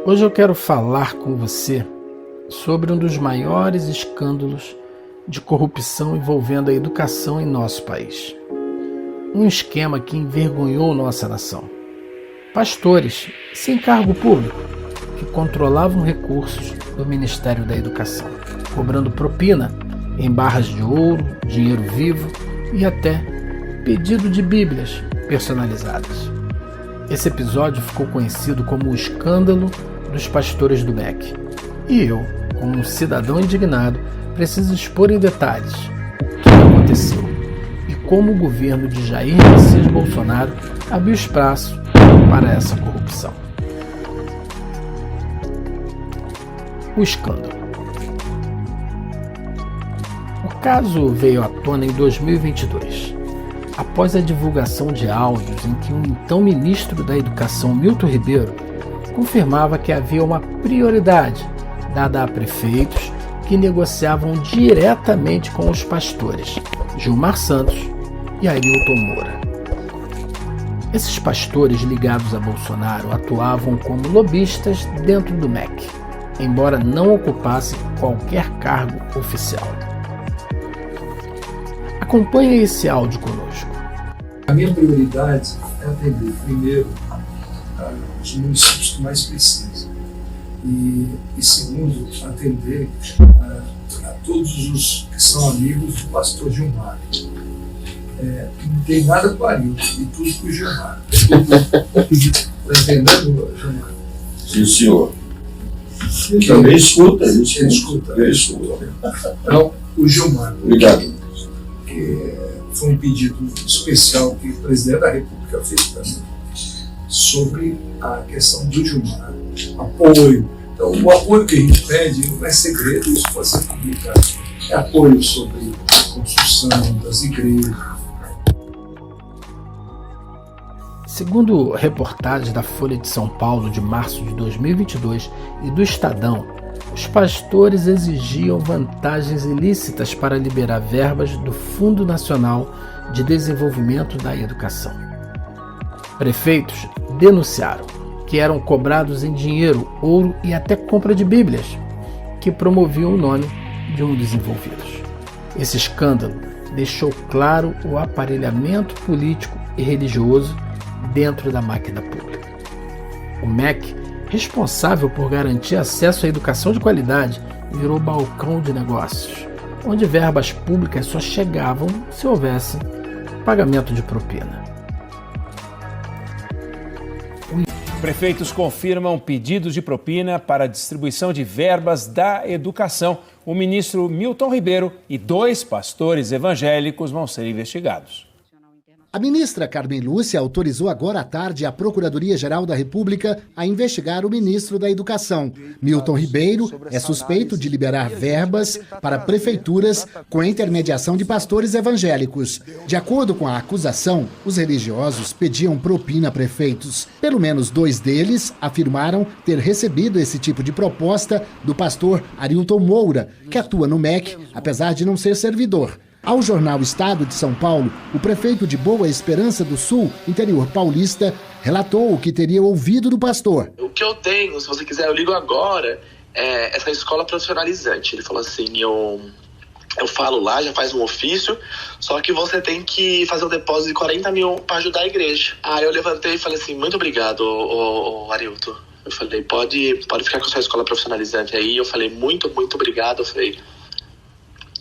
Hoje eu quero falar com você sobre um dos maiores escândalos de corrupção envolvendo a educação em nosso país. Um esquema que envergonhou nossa nação. Pastores sem cargo público que controlavam recursos do Ministério da Educação, cobrando propina em barras de ouro, dinheiro vivo e até pedido de bíblias personalizadas. Esse episódio ficou conhecido como o escândalo dos pastores do MEC. E eu, como um cidadão indignado, preciso expor em detalhes o que aconteceu e como o governo de Jair Messias Bolsonaro abriu espaço para essa corrupção. O escândalo. O caso veio à tona em 2022, após a divulgação de áudios em que o então ministro da Educação, Milton Ribeiro, confirmava que havia uma prioridade dada a prefeitos que negociavam diretamente com os pastores Gilmar Santos e Arilton Moura. Esses pastores ligados a Bolsonaro atuavam como lobistas dentro do MEC, embora não ocupassem qualquer cargo oficial. Acompanhe esse áudio conosco. A minha prioridade é atender, primeiro, os municípios que mais precisam. E segundo, atender a todos os que são amigos do pastor Gilmar. Não tem nada com o Arilton, e tudo com o Gilmar. Está entendendo, Gilmar? Sim, senhor. Também escuta isso. Ele escuta. Então, o Gilmar. Obrigado. Que foi um pedido especial que o presidente da República fez para mim sobre a questão do Gilmar. Apoio. Então, o apoio que a gente pede não é segredo, isso pode ser publicado. É apoio sobre a construção das igrejas. Segundo reportagens da Folha de São Paulo de março de 2022 e do Estadão, os pastores exigiam vantagens ilícitas para liberar verbas do Fundo Nacional de Desenvolvimento da Educação. Prefeitos denunciaram que eram cobrados em dinheiro, ouro e até compra de bíblias, que promoviam o nome de um dos envolvidos. Esse escândalo deixou claro o aparelhamento político e religioso dentro da máquina pública. O MEC, responsável por garantir acesso à educação de qualidade, virou balcão de negócios, onde verbas públicas só chegavam se houvesse pagamento de propina. Prefeitos confirmam pedidos de propina para a distribuição de verbas da educação. O ministro Milton Ribeiro e 2 pastores evangélicos vão ser investigados. A ministra Carmen Lúcia autorizou agora à tarde a Procuradoria-Geral da República a investigar o ministro da Educação. Milton Ribeiro é suspeito de liberar verbas para prefeituras com a intermediação de pastores evangélicos. De acordo com a acusação, os religiosos pediam propina a prefeitos. Pelo menos 2 deles afirmaram ter recebido esse tipo de proposta do pastor Arilton Moura, que atua no MEC, apesar de não ser servidor. Ao jornal Estado de São Paulo, o prefeito de Boa Esperança do Sul, interior paulista, relatou o que teria ouvido do pastor. O que eu tenho, se você quiser, eu ligo agora, é essa escola profissionalizante. Ele falou assim, eu falo lá, já faz um ofício, só que você tem que fazer um depósito de 40 mil para ajudar a igreja. Aí eu levantei e falei assim, muito obrigado, Arilton. Eu falei, pode ficar com a sua escola profissionalizante aí. Eu falei, muito obrigado. Eu falei,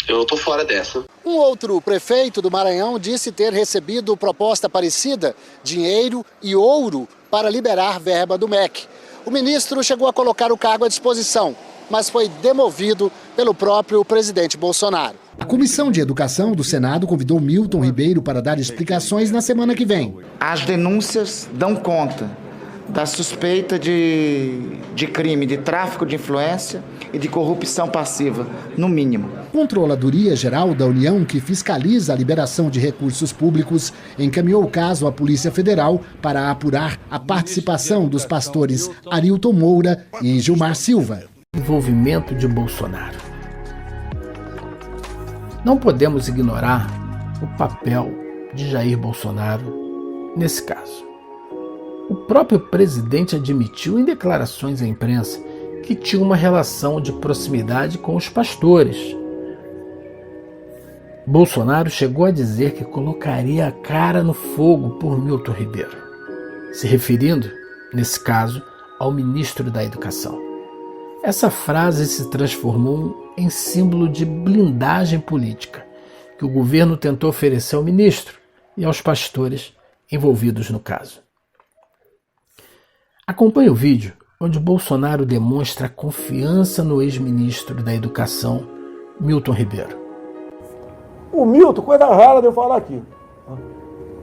eu tô fora dessa. Um outro prefeito do Maranhão disse ter recebido proposta parecida, dinheiro e ouro, para liberar verba do MEC. O ministro chegou a colocar o cargo à disposição, mas foi demovido pelo próprio presidente Bolsonaro. A Comissão de Educação do Senado convidou Milton Ribeiro para dar explicações na semana que vem. As denúncias dão conta da suspeita de crime de tráfico de influência e de corrupção passiva, no mínimo. Controladoria Geral da União, que fiscaliza a liberação de recursos públicos, encaminhou o caso à Polícia Federal para apurar a participação dos pastores Arilton Moura e Gilmar Silva. Envolvimento de Bolsonaro. Não podemos ignorar o papel de Jair Bolsonaro nesse caso. O próprio presidente admitiu em declarações à imprensa que tinha uma relação de proximidade com os pastores. Bolsonaro chegou a dizer que colocaria a cara no fogo por Milton Ribeiro, se referindo, nesse caso, ao ministro da Educação. Essa frase se transformou em símbolo de blindagem política que o governo tentou oferecer ao ministro e aos pastores envolvidos no caso. Acompanhe o vídeo onde Bolsonaro demonstra confiança no ex-ministro da Educação, Milton Ribeiro. O Milton, coisa rara de eu falar aqui.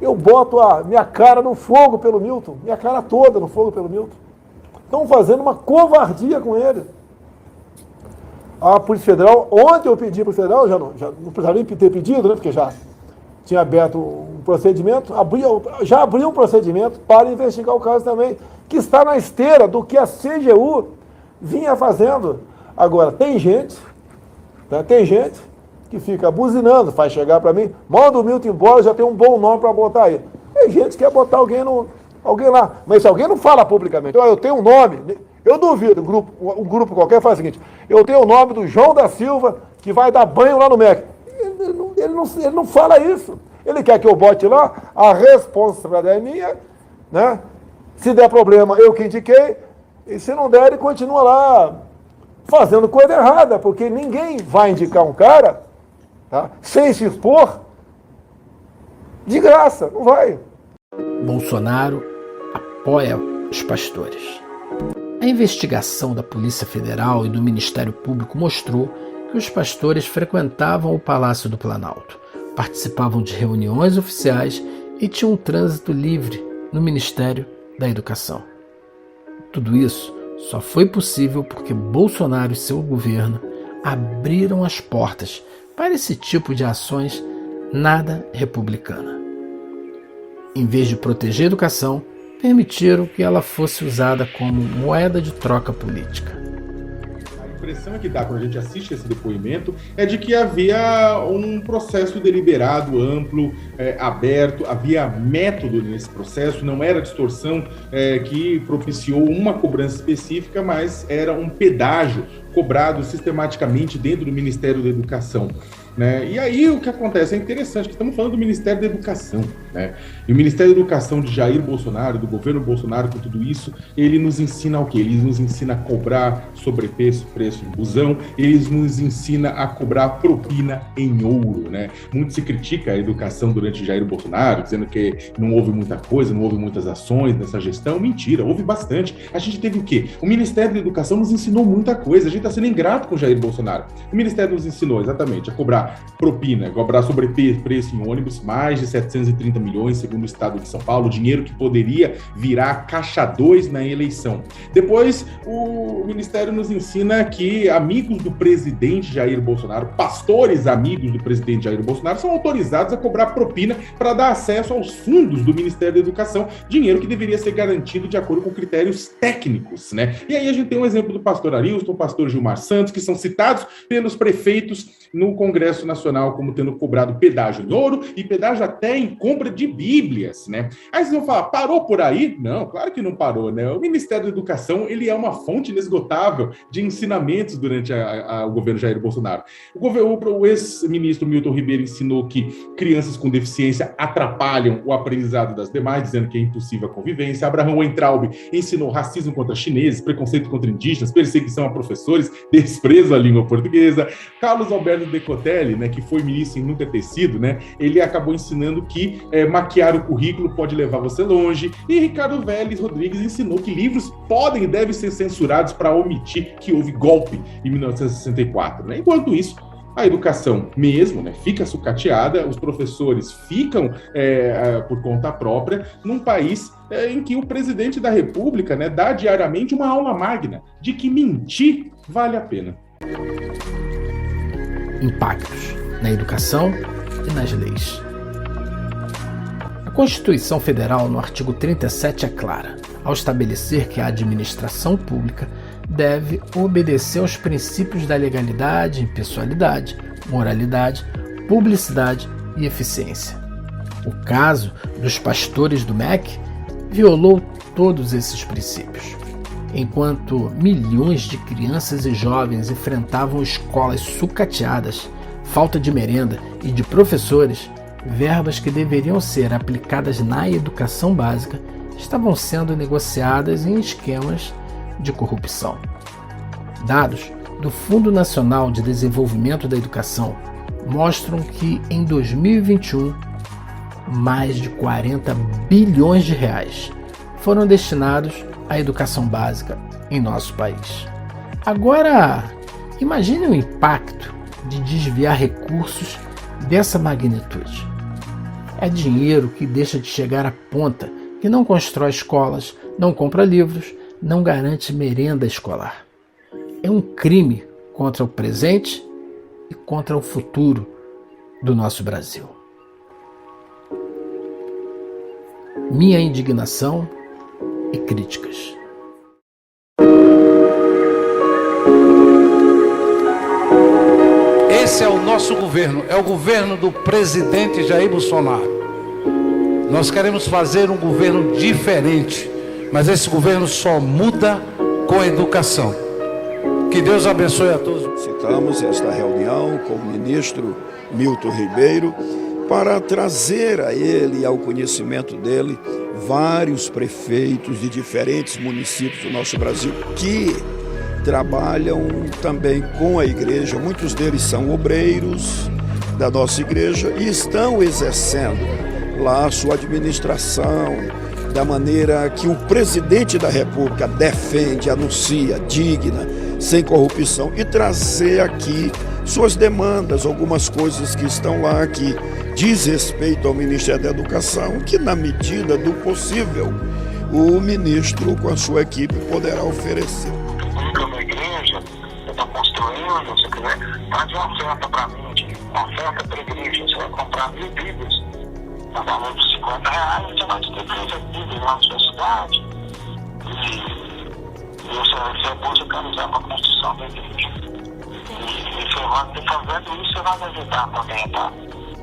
Eu boto a minha cara no fogo pelo Milton, minha cara toda no fogo pelo Milton. Estão fazendo uma covardia com ele. A Polícia Federal, ontem eu pedi para o Federal, já não precisava nem ter pedido, né, porque já tinha aberto um procedimento, já abriu um procedimento para investigar o caso também, que está na esteira do que a CGU vinha fazendo. Agora, tem gente que fica buzinando, faz chegar para mim, manda o Milton embora, já tem um bom nome para botar aí. Tem gente que quer botar alguém lá, mas se alguém não fala publicamente, eu tenho um nome, eu duvido, um grupo qualquer faz o seguinte, eu tenho o nome do João da Silva, que vai dar banho lá no MEC. Ele não fala isso. Ele quer que eu bote lá, a responsabilidade é minha, né? Se der problema, eu que indiquei, e se não der, ele continua lá fazendo coisa errada, porque ninguém vai indicar um cara, tá, sem se expor, de graça, não vai. Bolsonaro apoia os pastores. A investigação da Polícia Federal e do Ministério Público mostrou que os pastores frequentavam o Palácio do Planalto, participavam de reuniões oficiais e tinham um trânsito livre no Ministério da Educação. Tudo isso só foi possível porque Bolsonaro e seu governo abriram as portas para esse tipo de ações nada republicana. Em vez de proteger a educação, permitiram que ela fosse usada como moeda de troca política. A impressão que dá quando a gente assiste esse depoimento é de que havia um processo deliberado, amplo, aberto, havia método nesse processo, não era distorção que propiciou uma cobrança específica, mas era um pedágio cobrado sistematicamente dentro do Ministério da Educação. Né? E aí o que acontece é interessante, que estamos falando do Ministério da Educação, né? E o Ministério da Educação de Jair Bolsonaro, do governo Bolsonaro, com tudo isso, ele nos ensina o quê? Ele nos ensina a cobrar sobrepreço, preço em busão, ele nos ensina a cobrar propina em ouro, né? Muito se critica a educação durante Jair Bolsonaro, dizendo que não houve muita coisa, não houve muitas ações nessa gestão. Mentira, houve bastante. A gente teve o quê? O Ministério da Educação nos ensinou muita coisa, a gente está sendo ingrato com Jair Bolsonaro. O Ministério nos ensinou exatamente a cobrar propina, cobrar sobrepreço em ônibus, mais de 730 milhões, segundo o estado de São Paulo, dinheiro que poderia virar caixa 2 na eleição. Depois, o Ministério nos ensina que amigos do presidente Jair Bolsonaro, pastores amigos do presidente Jair Bolsonaro, são autorizados a cobrar propina para dar acesso aos fundos do Ministério da Educação, dinheiro que deveria ser garantido de acordo com critérios técnicos, né? E aí a gente tem um exemplo do pastor Arilton, o pastor Gilmar Santos, que são citados pelos prefeitos no Congresso Nacional como tendo cobrado pedágio em ouro e pedágio até em compra de bíblias, né? Aí vocês vão falar, parou por aí? Não, claro que não parou, né? O Ministério da Educação, ele é uma fonte inesgotável de ensinamentos durante o governo Jair Bolsonaro. O ex-ministro Milton Ribeiro ensinou que crianças com deficiência atrapalham o aprendizado das demais, dizendo que é impossível a convivência. Abraham Weintraub ensinou racismo contra chineses, preconceito contra indígenas, perseguição a professores, desprezo à língua portuguesa. Carlos Alberto Decotelli, né, que foi ministro em nunca ter sido, né, ele acabou ensinando que maquiar o currículo pode levar você longe, e Ricardo Vélez Rodrigues ensinou que livros podem e devem ser censurados para omitir que houve golpe em 1964. Né? Enquanto isso, a educação mesmo, né, fica sucateada, os professores ficam por conta própria, num país em que o presidente da República, né, dá diariamente uma aula magna de que mentir vale a pena. Impactos na educação e nas leis. A Constituição Federal, no artigo 37, é clara ao estabelecer que a administração pública deve obedecer aos princípios da legalidade, impessoalidade, moralidade, publicidade e eficiência. O caso dos pastores do MEC violou todos esses princípios. Enquanto milhões de crianças e jovens enfrentavam escolas sucateadas, falta de merenda e de professores, verbas que deveriam ser aplicadas na educação básica estavam sendo negociadas em esquemas de corrupção. Dados do Fundo Nacional de Desenvolvimento da Educação mostram que em 2021, mais de 40 bilhões de reais foram destinados à educação básica em nosso país. Agora, imagine o impacto de desviar recursos dessa magnitude. É dinheiro que deixa de chegar à ponta, que não constrói escolas, não compra livros, não garante merenda escolar. É um crime contra o presente e contra o futuro do nosso Brasil. Minha indignação e críticas. Esse é o nosso governo, é o governo do presidente Jair Bolsonaro. Nós queremos fazer um governo diferente, mas esse governo só muda com a educação. Que Deus abençoe a todos. Citamos esta reunião com o ministro Milton Ribeiro para trazer a ele e ao conhecimento dele vários prefeitos de diferentes municípios do nosso Brasil que trabalham também com a igreja. Muitos deles são obreiros da nossa igreja e estão exercendo lá a sua administração da maneira que o presidente da República defende, anuncia, digna, sem corrupção, e trazer aqui suas demandas, algumas coisas que estão lá que diz respeito ao Ministério da Educação, que na medida do possível o ministro com a sua equipe poderá oferecer. Uma igreja, eu estou construindo, você quiser, faz uma oferta para mim, uma oferta para a igreja, você vai comprar 1000 Bíblias, na valor de R$50, você vai distribuir as Bíblias lá na sua cidade, e você pode organizar para a construção da igreja. E você vai fazendo isso, você vai me ajudar também, tá?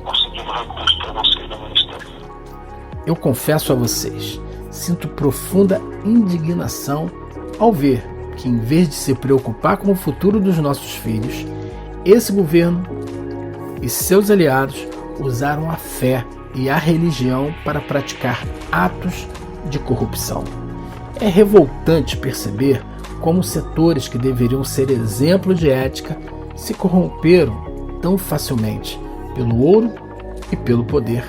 Conseguindo recursos para você do Ministério. Eu confesso a vocês, sinto profunda indignação ao ver que, em vez de se preocupar com o futuro dos nossos filhos, esse governo e seus aliados usaram a fé e a religião para praticar atos de corrupção. É revoltante perceber como setores que deveriam ser exemplo de ética se corromperam tão facilmente pelo ouro e pelo poder.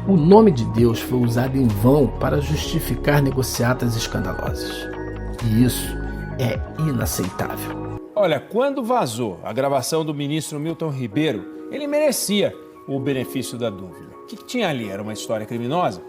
O nome de Deus foi usado em vão para justificar negociatas escandalosas. E isso é inaceitável. Olha, quando vazou a gravação do ministro Milton Ribeiro, ele merecia o benefício da dúvida. O que tinha ali? Era uma história criminosa?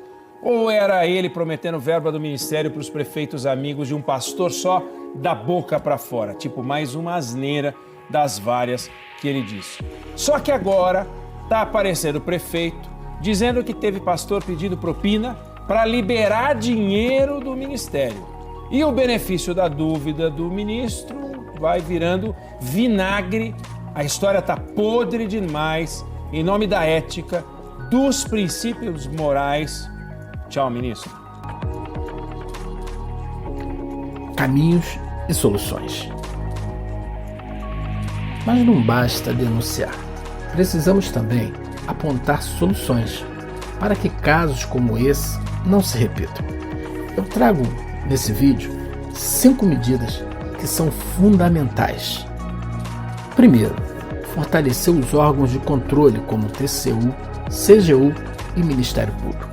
Ou era ele prometendo verba do ministério para os prefeitos amigos de um pastor só da boca para fora? Tipo, mais uma asneira das várias que ele disse. Só que agora está aparecendo o prefeito dizendo que teve pastor pedindo propina para liberar dinheiro do ministério. E o benefício da dúvida do ministro vai virando vinagre. A história está podre demais. Em nome da ética, dos princípios morais. Tchau, ministro. Caminhos e soluções. Mas não basta denunciar. Precisamos também apontar soluções para que casos como esse não se repitam. Eu trago nesse vídeo 5 medidas que são fundamentais. Primeiro, fortalecer os órgãos de controle como TCU, CGU e Ministério Público.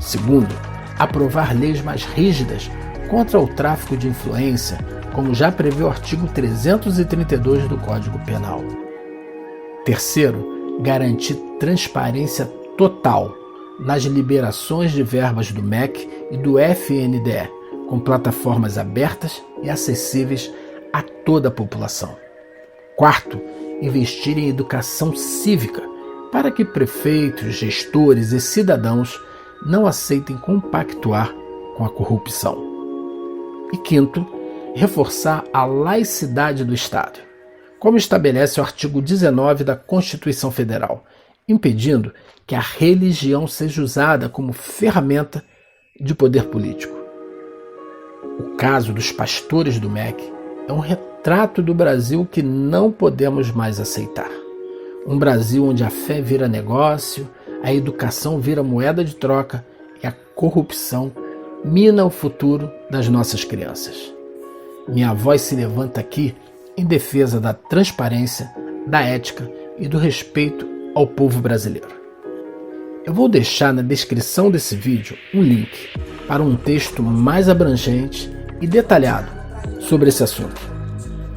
Segundo, aprovar leis mais rígidas contra o tráfico de influência, como já prevê o artigo 332 do Código Penal. Terceiro, garantir transparência total nas liberações de verbas do MEC e do FNDE, com plataformas abertas e acessíveis a toda a população. Quarto, investir em educação cívica para que prefeitos, gestores e cidadãos não aceitem compactuar com a corrupção. E quinto, reforçar a laicidade do Estado, como estabelece o artigo 19 da Constituição Federal, impedindo que a religião seja usada como ferramenta de poder político. O caso dos pastores do MEC é um retrato do Brasil que não podemos mais aceitar. Um Brasil onde a fé vira negócio, a educação vira moeda de troca e a corrupção mina o futuro das nossas crianças. Minha voz se levanta aqui em defesa da transparência, da ética e do respeito ao povo brasileiro. Eu vou deixar na descrição desse vídeo um link para um texto mais abrangente e detalhado sobre esse assunto.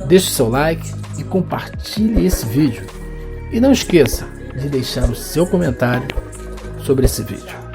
Deixe seu like e compartilhe esse vídeo. E não esqueça de deixar o seu comentário sobre esse vídeo.